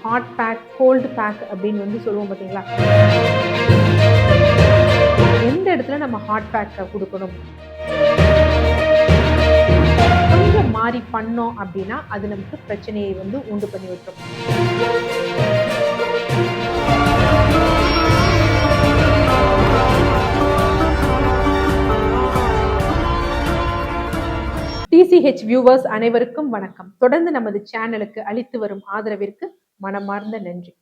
Hot pack, gold back அப்படின்னு வந்து சொல்லுவோம் பார்த்தீங்களா? எந்த இடத்துல நம்ம ஹாட் பேக்கை கொடுக்கணும்? கொஞ்சம் மாறி பண்ணோம் அப்படின்னா அது நமக்கு பிரச்சனையை வந்து உண்டு பண்ணி விட்டுரும். டிசிஹெச் வியூவர்ஸ் அனைவருக்கும் வணக்கம். தொடர்ந்து நமது சேனலுக்கு அளித்து வரும் ஆதரவிற்கு மனமார்ந்த நன்றி.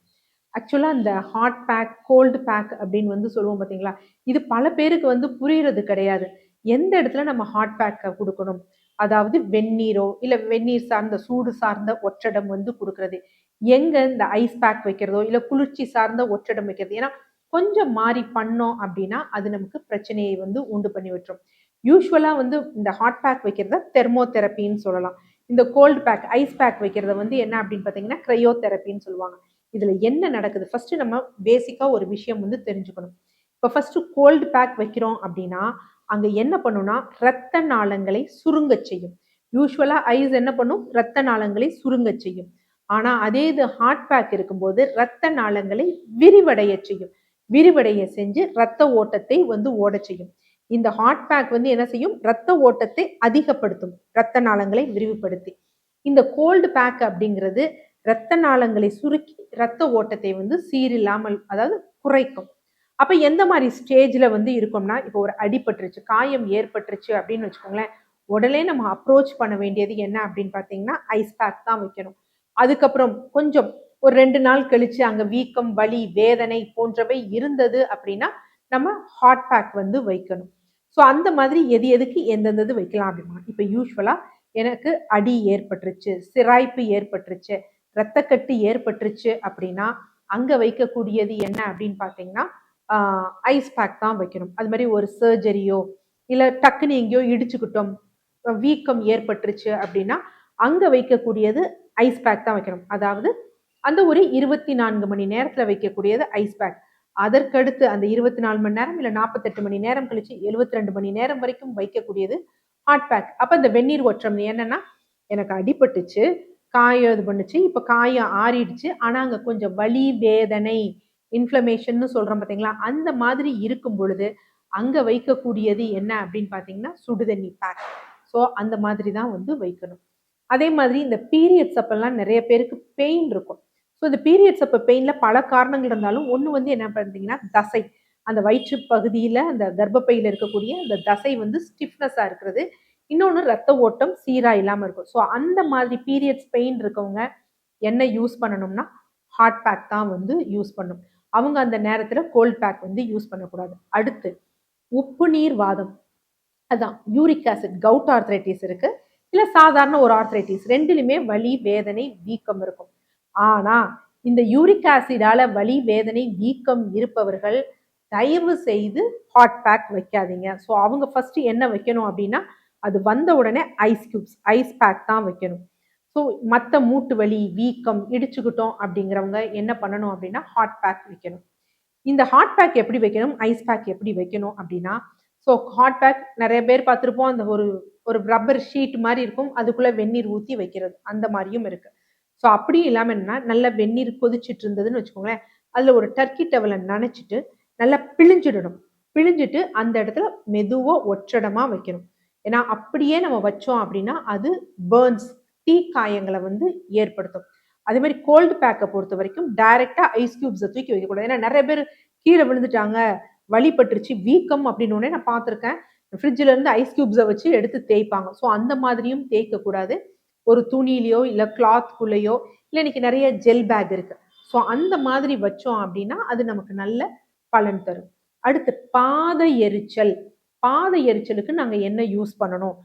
ஆக்சுவலாக இந்த ஹாட் பேக், கோல்டு பேக் அப்படின்னு வந்து சொல்லுவோம் பார்த்தீங்களா? இது பல பேருக்கு வந்து புரிகிறது கிடையாது. எந்த இடத்துல நம்ம ஹாட் பேக்கை கொடுக்கணும்? அதாவது வெந்நீரோ இல்லை வெந்நீர் சார்ந்த சூடு சார்ந்த ஒற்றடம் வந்து கொடுக்கறது, எங்கே இந்த ஐஸ் பேக் வைக்கிறதோ இல்லை குளிர்ச்சி சார்ந்த ஒற்றடம் வைக்கிறது. ஏன்னா கொஞ்சம் மாறி பண்ணோம் அப்படின்னா அது நமக்கு பிரச்சனையை வந்து உண்டு பண்ணி விட்டுரும். யூஸ்வலாக வந்து இந்த ஹாட் பேக் வைக்கிறத தெர்மோதெரப்பின்னு சொல்லலாம். இந்த கோல்டு பேக், ஐஸ் பேக் வைக்கிறத வந்து என்ன அப்படின்னு பார்த்தீங்கன்னா கிரையோதெரப்பின்னு சொல்லுவாங்க. இதில் என்ன நடக்குது? ஃபஸ்ட்டு நம்ம பேசிக்காக ஒரு விஷயம் வந்து தெரிஞ்சுக்கணும். இப்போ ஃபஸ்ட்டு கோல்டு பேக் வைக்கிறோம் அப்படின்னா அங்கே என்ன பண்ணுன்னா இரத்த நாளங்களை சுருங்க செய்யும். யூஸ்வலாக ஐஸ் என்ன பண்ணும்? இரத்த நாளங்களை சுருங்க செய்யும். ஆனால் அதே இது ஹாட் பேக் இருக்கும்போது இரத்த நாளங்களை விரிவடைய செய்யும். விரிவடைய செஞ்சு இரத்த ஓட்டத்தை வந்து ஓட செய்யும். இந்த ஹாட் பேக் வந்து என்ன செய்யும்? இரத்த ஓட்டத்தை அதிகப்படுத்தும், இரத்த நாளங்களை விரிவுபடுத்தி. இந்த கோல்டு பேக் அப்படிங்கிறது இரத்த நாளங்களை சுருக்கி இரத்த ஓட்டத்தை வந்து சீரில்லாமல், அதாவது குறைக்கும். அப்ப எந்த மாதிரி ஸ்டேஜ்ல வந்து இருக்கும்னா, இப்போ ஒரு அடிபட்டுருச்சு, காயம் ஏற்பட்டுருச்சு அப்படின்னு வச்சுக்கோங்களேன், உடனே நம்ம அப்ரோச் பண்ண வேண்டியது என்ன அப்படின்னு பார்த்தீங்கன்னா ஐஸ் பேக் தான் வைக்கணும். அதுக்கப்புறம் கொஞ்சம் ஒரு 2 நாள் கழிச்சு அங்க வீக்கம், வலி, வேதனை போன்றவை இருந்தது அப்படின்னா நம்ம ஹாட் பேக் வந்து வைக்கணும். ஸோ அந்த மாதிரி எதுக்கு எந்தெந்தது வைக்கலாம் அப்படின்னா, இப்போ யூஸ்வலாக எனக்கு அடி ஏற்பட்டுருச்சு, சிராய்ப்பு ஏற்பட்டுருச்சு, இரத்தக்கட்டு ஏற்பட்டுருச்சு அப்படின்னா அங்கே வைக்கக்கூடியது என்ன அப்படின்னு பார்த்தீங்கன்னா ஐஸ் பேக் தான் வைக்கணும். அது மாதிரி ஒரு சர்ஜரியோ இல்லை டக்குன்னு எங்கேயோ இடிச்சுக்கிட்டோம், வீக்கம் ஏற்பட்டுருச்சு அப்படின்னா அங்கே வைக்கக்கூடியது ஐஸ் பேக் தான் வைக்கணும். அதாவது அந்த ஒரு 24 மணி நேரத்தில் வைக்கக்கூடியது ஐஸ் பேக். அதற்கடுத்து அந்த 24 மணி நேரம் இல்லை 48 மணி நேரம் கழிச்சு 72 மணி நேரம் வரைக்கும் வைக்கக்கூடியது ஹாட் பேக். அப்போ இந்த வெந்நீர் ஒற்றம் என்னன்னா, எனக்கு அடிபட்டுச்சு, காயம் இது பண்ணுச்சு, இப்போ காயம் ஆறிடுச்சு, ஆனால் அங்கே கொஞ்சம் வலி, வேதனை, இன்ஃப்ளமேஷன் சொல்கிறோம் பார்த்தீங்களா? அந்த மாதிரி இருக்கும் பொழுது அங்கே வைக்கக்கூடியது என்ன அப்படின்னு பார்த்தீங்கன்னா சுடுதண்ணி பேக். ஸோ அந்த மாதிரி தான் வந்து வைக்கணும். அதே மாதிரி இந்த பீரியட்ஸ் அப்பெல்லாம் நிறைய பேருக்கு பெயின் இருக்கும். ஸோ இந்த பீரியட்ஸ் அப்போ பெயினில் பல காரணங்கள் இருந்தாலும் ஒன்று வந்து என்ன பார்த்தீங்கன்னா தசை, அந்த வயிற்று பகுதியில் அந்த கர்ப்பப்பையில் இருக்கக்கூடிய அந்த தசை வந்து ஸ்டிஃப்னஸாக இருக்கிறது. இன்னொன்று ரத்த ஓட்டம் சீராக இல்லாமல் இருக்கும். ஸோ அந்த மாதிரி பீரியட்ஸ் பெயின் இருக்கவங்க என்ன யூஸ் பண்ணணும்னா ஹாட் பேக் தான் வந்து யூஸ் பண்ணணும். அவங்க அந்த நேரத்தில் கோல்ட் பேக் வந்து யூஸ் பண்ணக்கூடாது. அடுத்து உப்பு நீர் வாதம், அதான் யூரிக் ஆசிட், கவுட் ஆர்த்ரைட்டிஸ் இருக்கு, இல்லை சாதாரண ஒரு ஆர்த்ரைட்டிஸ், ரெண்டுலையுமே வலி, வேதனை, வீக்கம் இருக்கும். ஆனா இந்த யூரிக் ஆசிடால வலி, வேதனை, வீக்கம் இருப்பவர்கள் தயவு செய்து ஹாட் பேக் வைக்காதீங்க. ஸோ அவங்க ஃபர்ஸ்ட் என்ன வைக்கணும் அப்படின்னா அது வந்த உடனே ஐஸ் கியூப்ஸ், ஐஸ் பேக் தான் வைக்கணும். ஸோ மற்ற மூட்டு வலி, வீக்கம், இடிச்சுக்கிட்டோம் அப்படிங்கிறவங்க என்ன பண்ணணும் அப்படின்னா ஹாட் பேக் வைக்கணும். இந்த ஹாட் பேக் எப்படி வைக்கணும், ஐஸ் பேக் எப்படி வைக்கணும் அப்படின்னா, ஸோ ஹாட் பேக் நிறைய பேர் பார்த்துருப்போம், அந்த ஒரு ஒரு ரப்பர் ஷீட் மாதிரி இருக்கும், அதுக்குள்ளே வெந்நீர் ஊற்றி வைக்கிறது, அந்த மாதிரியும் இருக்கு. ஸோ அப்படி இல்லாமல் என்னன்னா நல்ல வெந்நீர் கொதிச்சுட்டு இருந்ததுன்னு வச்சுக்கோங்களேன், அதில் ஒரு டர்க்கி டவலை நனைச்சிட்டு நல்லா பிழிஞ்சிடணும். பிழிஞ்சிட்டு அந்த இடத்துல மெதுவாக ஒற்றடமாக வைக்கணும். ஏன்னா அப்படியே நம்ம வச்சோம் அப்படின்னா அது பேர்ன்ஸ், தீக்காயங்களை வந்து ஏற்படுத்தும். அதே மாதிரி கோல்டு பேக்கை பொறுத்த வரைக்கும் டைரக்டா ஐஸ் கியூப்ஸை தூக்கி வைக்கக்கூடாது. ஏன்னா நிறைய பேர் கீழே விழுந்துட்டாங்க, வலிப்பட்டுருச்சு, வீக்கம் அப்படின்னு நான் பார்த்துருக்கேன், ஃப்ரிட்ஜில் இருந்து ஐஸ் கியூப்ஸை வச்சு எடுத்து தேய்ப்பாங்க. ஸோ அந்த மாதிரியும் தேய்க்கக்கூடாது. ஒரு துணியிலையோ இல்லை கிளாத்குள்ளேயோ, இல்லை இன்னைக்கு நிறைய ஜெல் பேக் இருக்கு, ஸோ அந்த மாதிரி வச்சோம் அப்படின்னா அது நமக்கு நல்ல பலன் தரும். அடுத்து பாத எரிச்சல். பாத எரிச்சலுக்கு நாங்கள் என்ன யூஸ் பண்ணணும்?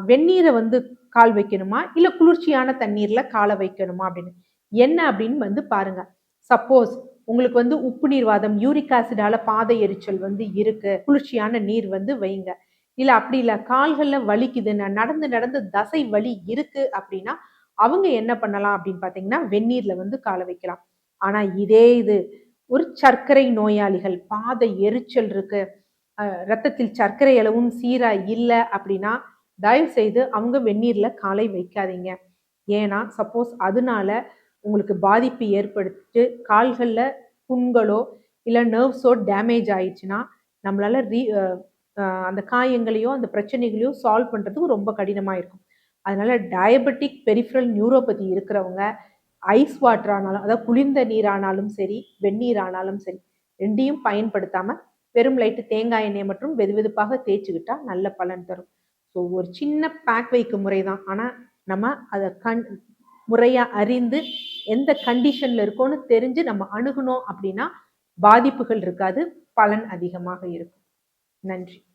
வெந்நீரை வந்து கால் வைக்கணுமா இல்லை குளிர்ச்சியான தண்ணீர்ல காலை வைக்கணுமா அப்படின்னு என்ன அப்படின்னு வந்து பாருங்க. சப்போஸ் உங்களுக்கு வந்து உப்பு நீர் வாதம், யூரிக் ஆசிடால பாத எரிச்சல் வந்து இருக்கு, குளிர்ச்சியான நீர் வந்து வைங்க. இல்ல அப்படி இல்லை கால்கள்ல வலிக்குது, நடந்து நடந்து தசை வலி இருக்கு அப்படின்னா அவங்க என்ன பண்ணலாம் அப்படின்னு பார்த்தீங்கன்னா வெந்நீர்ல வந்து காலை வைக்கலாம். ஆனா இதே இது ஒரு சர்க்கரை நோயாளிகள், பாத எரிச்சல் இருக்கு, ரத்தத்தில் சர்க்கரை அளவும் சீரா இல்லை அப்படின்னா தயவு செய்து அவங்க வெந்நீர்ல காலை வைக்காதீங்க. ஏன்னா சப்போஸ் அதனால உங்களுக்கு பாதிப்பு ஏற்படுத்தி கால்களில் புண்களோ இல்லை நர்வ்ஸோ டேமேஜ் ஆயிடுச்சுன்னா நம்மளால அந்த காயங்களையோ அந்த பிரச்சனைகளையோ சால்வ் பண்ணுறதுக்கு ரொம்ப கடினமாக இருக்கும். அதனால டயபெட்டிக் பெரிஃபரல் நியூரோபதி இருக்கிறவங்க ஐஸ் வாட்டர் ஆனாலும், அதாவது குளிர்ந்த நீர் ஆனாலும் சரி, வெந்நீர் ஆனாலும் சரி, ரெண்டையும் பயன்படுத்தாம வெறும் லைட்டு தேங்காய் எண்ணெயை மற்றும் வெதுவெதுப்பாக தேய்ச்சிக்கிட்டா நல்ல பலன் தரும். ஸோ ஒரு சின்ன பேக் வைக்கும் முறை தான். ஆனால் நம்ம அதை முறையாக அறிந்து எந்த கண்டிஷனில் இருக்கோன்னு தெரிஞ்சு நம்ம அணுகணும் அப்படின்னா பாதிப்புகள் இருக்காது, பலன் அதிகமாக இருக்கும். நன்றி.